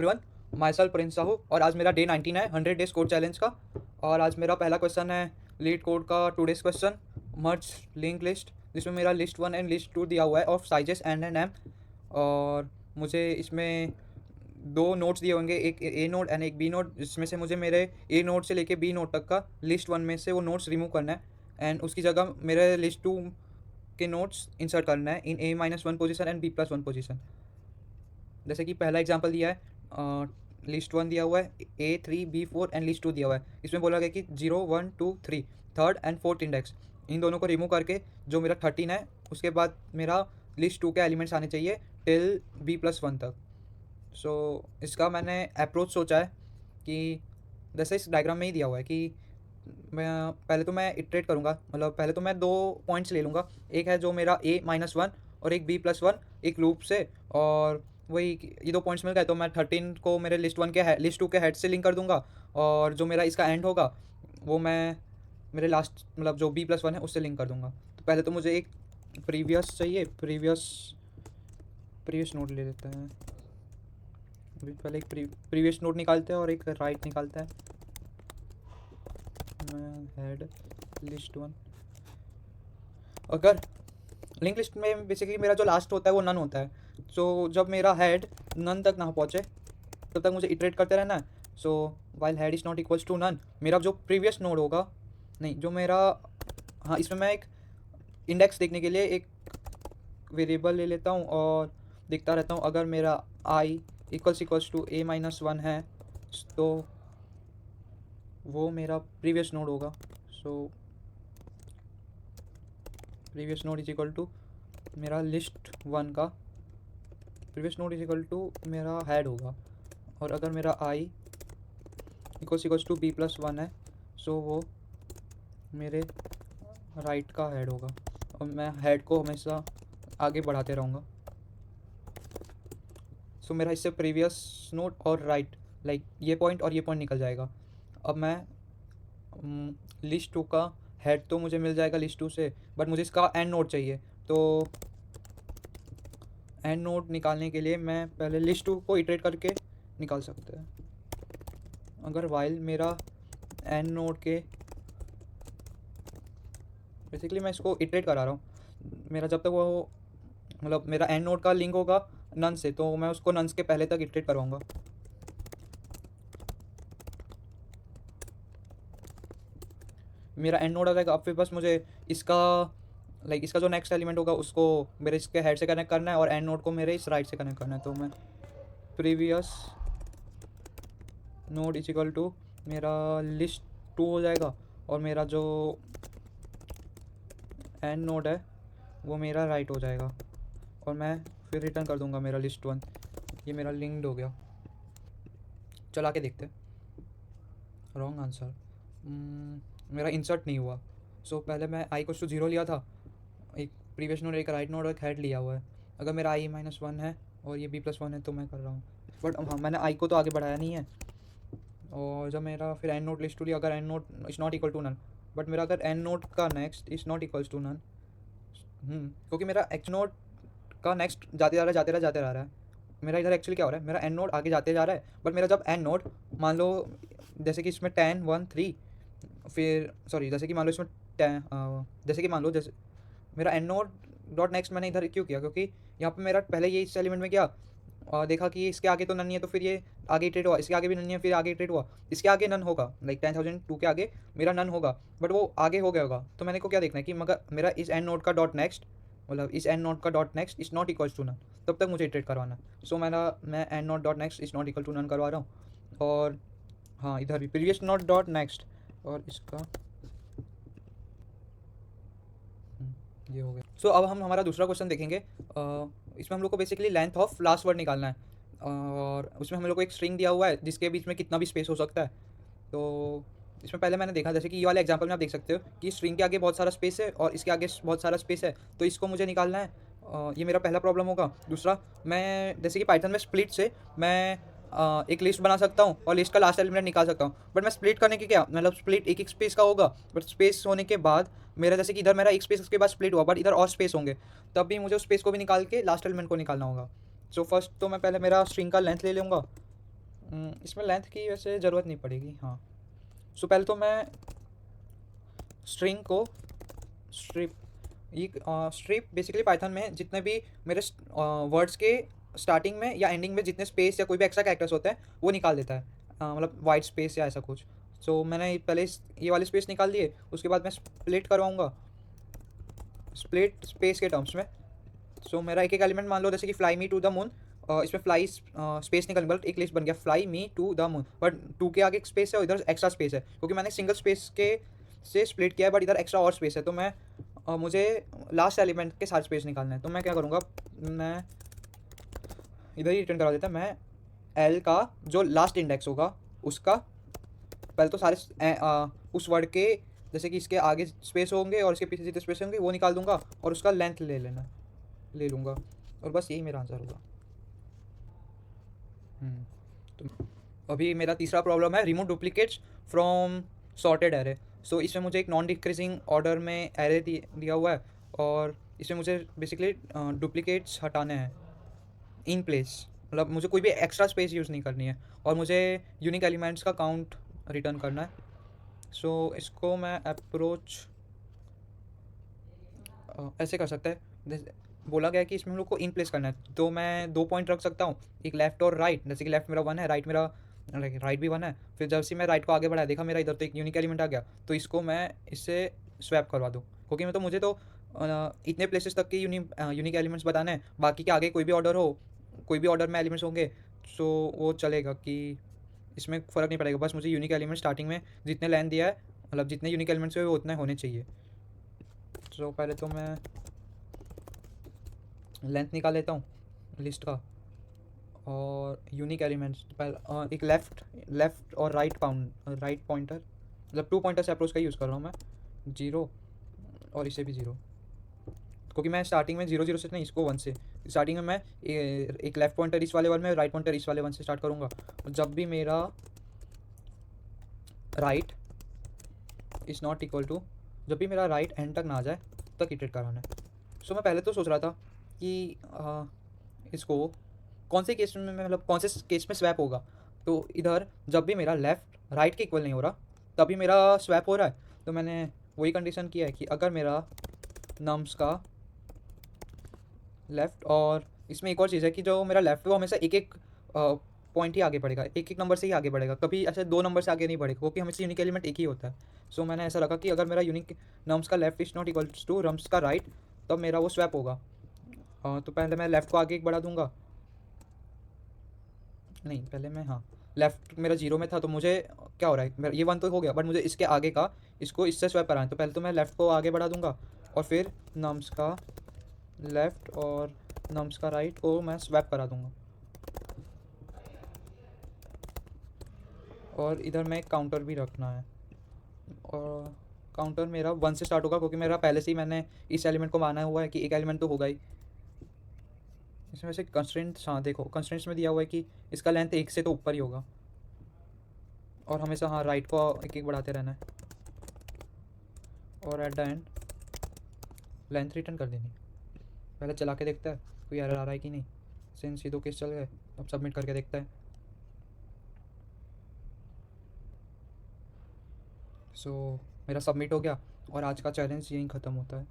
Everyone, my self Prince Sahu और आज मेरा डे 19 है 100 डेज कोड चैलेंज का। और आज मेरा पहला क्वेश्चन है लीड कोड का 2 डेज क्वेश्चन मर्ज लिंक लिस्ट, जिसमें मेरा लिस्ट 1 एंड लिस्ट 2 दिया हुआ है ऑफ साइजेस एंड एम। और मुझे इसमें दो नोट्स दिए होंगे, एक ए नोड एंड एक बी नोड, जिसमें से मुझे मेरे ए नोड से लेके बी नोड तक का लिस्ट 1 में से वो नोट्स रिमूव करना है एंड उसकी जगह मेरे लिस्ट 2 के नोट्स इंसर्ट करना है इन A-1 position and B+1 position. जैसे कि पहला एग्जांपल दिया है, लिस्ट 1 दिया हुआ है A3 B4 एंड लिस्ट 2 दिया हुआ है। इसमें बोला गया कि 0 1 2 3 थर्ड एंड फोर्थ इंडेक्स, इन दोनों को रिमूव करके जो मेरा 13 है उसके बाद मेरा लिस्ट 2 के एलिमेंट्स आने चाहिए टिल B+1 तक। सो इसका मैंने अप्रोच सोचा है कि जैसे इस डायग्राम में ही दिया हुआ है कि पहले तो मैं इटरेट करूँगा, मतलब पहले तो मैं दो पॉइंट्स ले लूँगा, एक है जो मेरा A-1 और एक B+1 एक लूप से, और वही ये दो पॉइंट्स मिल गए तो मैं 13 को मेरे लिस्ट 2 के हेड से लिंक कर दूंगा, और जो मेरा इसका एंड होगा वो मैं मेरे लास्ट मतलब जो B+1 है उससे लिंक कर दूंगा। तो पहले तो मुझे एक प्रीवियस चाहिए, प्रीवियस नोड ले लेते हैं। पहले एक प्रीवियस नोड निकालते हैं और एक राइट निकालते हैं। हेड लिस्ट 1, अगर लिंक लिस्ट में बेसिकली मेरा जो लास्ट होता है वो नन होता है। सो जब मेरा हेड नन तक ना पहुँचे तब तक मुझे इटरेट करते रहना है। So while head is not equals to none, मेरा जो प्रीवियस नोड होगा, नहीं जो मेरा, हाँ इसमें मैं एक इंडेक्स देखने के लिए एक वेरिएबल ले लेता हूँ और देखता रहता हूँ। अगर मेरा i इक्वल्स टू A-1 है तो वो मेरा प्रीवियस नोड होगा। So previous node is equal to मेरा लिस्ट 1 का previous node is equal to मेरा हेड होगा। और अगर मेरा i इक्वल्स टू B+1 है सो वो मेरे राइट का हेड होगा, और मैं हेड को हमेशा आगे बढ़ाते रहूँगा। सो मेरा इससे प्रीवियस नोड और राइट लाइक ये पॉइंट और ये पॉइंट निकल जाएगा। अब मैं लिस्ट 2 का हेड तो मुझे मिल जाएगा लिस्ट 2 से, बट मुझे इसका एंड नोड चाहिए। तो एंड नोड निकालने के लिए मैं पहले लिस्ट 2 को इटरेट करके निकाल सकते हैं। अगर वाइल मेरा एंड नोड के, बेसिकली मैं इसको इटरेट करा रहा हूँ, मेरा जब तक वो मतलब मेरा एंड नोड का लिंक होगा नन से, तो मैं उसको नन के पहले तक इटरेट करवाऊँगा। मेरा एंड नोड आ जाएगा। अब फिर बस मुझे इसका इसका जो नेक्स्ट एलिमेंट होगा उसको मेरे इसके हेड से कनेक्ट करना है और एंड नोड को मेरे इस राइट से कनेक्ट करना है। तो मैं previous node is equal to मेरा लिस्ट 2 हो जाएगा, और मेरा जो एंड नोड है वो मेरा राइट हो जाएगा, और मैं फिर रिटर्न कर दूंगा मेरा लिस्ट 1। ये मेरा लिंक्ड हो गया। चला के देखते। रॉन्ग आंसर, मेरा इंसर्ट नहीं हुआ। सो पहले मैं i को 0 लिया था, एक प्रीवियस नोड, एक राइट नोड और एक हेड लिया हुआ है। अगर मेरा I-1 है और ये B+1 है तो मैं कर रहा हूँ, बट हाँ मैंने i को तो आगे बढ़ाया नहीं है। और जब मेरा फिर एंड नोड लिस्ट 2 लिया, अगर end node is not equal to none, but मेरा अगर एंड नोड का next is not equals to none, क्योंकि मेरा एक्स नोड का नेक्स्ट जाते जा रहा है। मेरा इधर एक्चुअली क्या हो रहा है, मेरा एंड नोड आगे जाते जा रहा है, बट मेरा जब एंड नोड मान लो जैसे कि इसमें 10 1 3, फिर सॉरी जैसे कि मान लो इसमें 10 जैसे कि मान लो जैसे मेरा एंड नोड डॉट नेक्स्ट मैंने इधर क्यों किया, क्योंकि यहाँ पे मेरा पहले ये इस एलिमेंट में क्या देखा कि इसके आगे तो नन नहीं है, तो फिर ये आगे इटरेट हुआ, इसके आगे भी नन नहीं है, फिर आगे इटरेट हुआ, इसके आगे नन होगा, लाइक 10,002 के आगे मेरा नन होगा, बट वो आगे हो गया होगा। तो मैंने को क्या देखना है कि मगर मेरा इस एंड नोड का डॉट नेक्स्ट, मतलब इस एंड नोड का dot next is not equals to none, तब तक मुझे इटरेट करवाना है। सो मैं end node dot next is not equal to none करवा रहा हूँ। और हाँ इधर भी प्रीवियस नोड डॉट नेक्स्ट, और इसका ये हो गया। सो अब हम हमारा दूसरा क्वेश्चन देखेंगे। इसमें हम लोग को basically length of last word निकालना है, और उसमें हम लोग को एक स्ट्रिंग दिया हुआ है जिसके बीच में कितना भी स्पेस हो सकता है। तो इसमें पहले मैंने देखा, जैसे कि ये वाले एग्जांपल में आप देख सकते हो कि स्ट्रिंग के आगे बहुत सारा स्पेस है और इसके आगे बहुत सारा स्पेस है, तो इसको मुझे निकालना है। ये मेरा पहला प्रॉब्लम होगा। दूसरा, मैं जैसे कि पाइथन में स्प्लिट से मैं एक लिस्ट बना सकता हूँ और लिस्ट का लास्ट एलिमेंट निकाल सकता हूँ, बट मैं स्प्लिट करने के क्या, मतलब स्प्लिट एक स्पेस का होगा, बट स्पेस होने के बाद मेरा जैसे कि इधर मेरा एक स्पेस के बाद स्प्लिट हुआ, बट इधर और स्पेस होंगे, तब भी मुझे उस स्पेस को भी निकाल के लास्ट एलिमेंट को निकालना होगा। सो फर्स्ट तो मैं पहले मेरा स्ट्रिंग का लेंथ ले लूँगा, इसमें लेंथ की वैसे ज़रूरत नहीं पड़ेगी, हाँ। सो पहले तो मैं स्ट्रिंग को स्ट्रिप, ये स्ट्रिप बेसिकली पाइथन में जितने भी मेरे वर्ड्स के स्टार्टिंग में या एंडिंग में जितने स्पेस या कोई भी एक्स्ट्रा कैरेक्टर्स होते हैं वो निकाल देता है, मतलब वाइट स्पेस या ऐसा कुछ। सो मैंने पहले ये वाले स्पेस निकाल दिए, उसके बाद मैं स्प्लिट करवाऊँगा स्प्लिट स्पेस के टर्म्स में। सो मेरा एक एक एलिमेंट मान लो जैसे कि fly me to the moon, इसमें फ्लाई स्पेस निकल बट एक लिस्ट बन गया fly me to the moon, but to के आगे एक स्पेस है और इधर एक्स्ट्रा स्पेस है क्योंकि मैंने सिंगल स्पेस के से स्प्लिट किया है, बट इधर एक्स्ट्रा और स्पेस है। तो मैं मुझे लास्ट एलिमेंट के सारे स्पेस निकालना है। तो मैं क्या करूँगा, मैं इधर ही रिटर्न करा देता। मैं एल का जो लास्ट इंडेक्स होगा उसका पहले तो सारे उस वर्ड के जैसे कि इसके आगे स्पेस होंगे और इसके पीछे जितने स्पेस होंगे वो निकाल दूंगा और उसका लेंथ ले लूँगा, और बस यही मेरा आंसर होगा। तो अभी मेरा तीसरा प्रॉब्लम है remove duplicates from sorted array. So इसमें मुझे एक नॉन डिक्रीजिंग ऑर्डर में एरे दिया हुआ है और इसमें मुझे बेसिकली डुप्लीकेट्स हटाने हैं इन प्लेस, मतलब मुझे कोई भी एक्स्ट्रा स्पेस यूज़ नहीं करनी है और मुझे यूनिक एलिमेंट्स का काउंट रिटर्न करना है। सो इसको मैं अप्रोच ऐसे कर सकते हैं, बोला गया है कि इसमें हम लोग को इन प्लेस करना है, तो मैं 2 पॉइंट रख सकता हूँ, एक लेफ्ट और राइट। जैसे कि लेफ्ट मेरा 1 है, राइट मेरा राइट भी 1 है। फिर जब से मैं राइट को आगे बढ़ाया देखा मेरा इधर तो एक यूनिक एलिमेंट आ गया, तो इसको मैं इससे स्वैप करवा दूँ क्योंकि मैं तो मुझे तो इतने प्लेसेस तक के यूनिक एलिमेंट्स बताने हैं, बाकी के आगे कोई भी ऑर्डर हो, कोई भी ऑर्डर में एलिमेंट्स होंगे सो वो चलेगा कि इसमें फ़र्क नहीं पड़ेगा। बस मुझे यूनिक एलिमेंट स्टार्टिंग में जितने लाइन दिया है, मतलब जितने यूनिक एलिमेंट्स हुए वो उतने होने चाहिए। सो पहले तो मैं लेंथ निकाल लेता हूँ लिस्ट का और यूनिक एलिमेंट्स पहले एक लेफ़्ट और राइट पॉइंटर, मतलब 2 पॉइंटर से अप्रोच का यूज़ कर रहा हूँ मैं, 0 और इसे भी 0 क्योंकि मैं स्टार्टिंग में 0 0 से नहीं, इसको 1 से स्टार्टिंग में मैं एक लेफ्ट पॉइंटर इस वाले 1 में, राइट पॉइंटर इस वाले 1 से स्टार्ट करूँगा। और जब भी मेरा right is not equal to, जब भी मेरा राइट एंड तक ना आ जाए तक इटरेट कराना है। सो मैं पहले तो सोच रहा था कि इसको कौन से केस में, मतलब कौन से केस में स्वैप होगा। तो इधर जब भी मेरा लेफ़्ट राइट के इक्वल नहीं हो रहा तभी मेरा स्वैप हो रहा है। तो मैंने वही कंडीशन किया है कि अगर मेरा नम्स का लेफ़्ट, और इसमें एक और चीज़ है कि जो मेरा लेफ़्ट है वो हमेशा एक एक पॉइंट ही आगे बढ़ेगा, एक एक नंबर से ही आगे बढ़ेगा, कभी ऐसे 2 नंबर से आगे नहीं बढ़ेगा क्योंकि हमेशा यूनिक एलिमेंट एक ही होता है। सो मैंने ऐसा रखा कि अगर मेरा यूनिक नम्स का left is not equals to nums का राइट तब मेरा वो स्वैप होगा। तो पहले मैं लेफ़्ट को आगे एक बढ़ा दूंगा, नहीं पहले मैं, हाँ लेफ़्ट मेरा 0 में था तो मुझे क्या हो रहा है, मेरा ये 1 तो हो गया बट मुझे इसके आगे का इसको इससे स्वैप कराना है। तो पहले तो मैं लेफ़्ट को आगे बढ़ा दूंगा और फिर नम्स का लेफ़्ट और नम्स का राइट को मैं स्वैप करा दूंगा। और इधर में एक काउंटर भी रखना है और काउंटर मेरा 1 से स्टार्ट होगा क्योंकि मेरा पहले से ही मैंने इस एलिमेंट को माना हुआ है कि एक एलिमेंट तो होगा ही। इसमें वैसे कंस्ट्रेंट्स, हाँ देखो कंस्ट्रेंट्स में दिया हुआ है कि इसका लेंथ 1 से तो ऊपर ही होगा और हमेशा हाँ राइट को एक एक बढ़ाते रहना है और at the end length return कर देनी। पहले चला के देखता है कोई एरर आ रहा है कि नहीं। सिंस ये 2 केस चल गए, अब सबमिट करके देखता है। सो मेरा सबमिट हो गया और आज का चैलेंज यहीं ख़त्म होता है।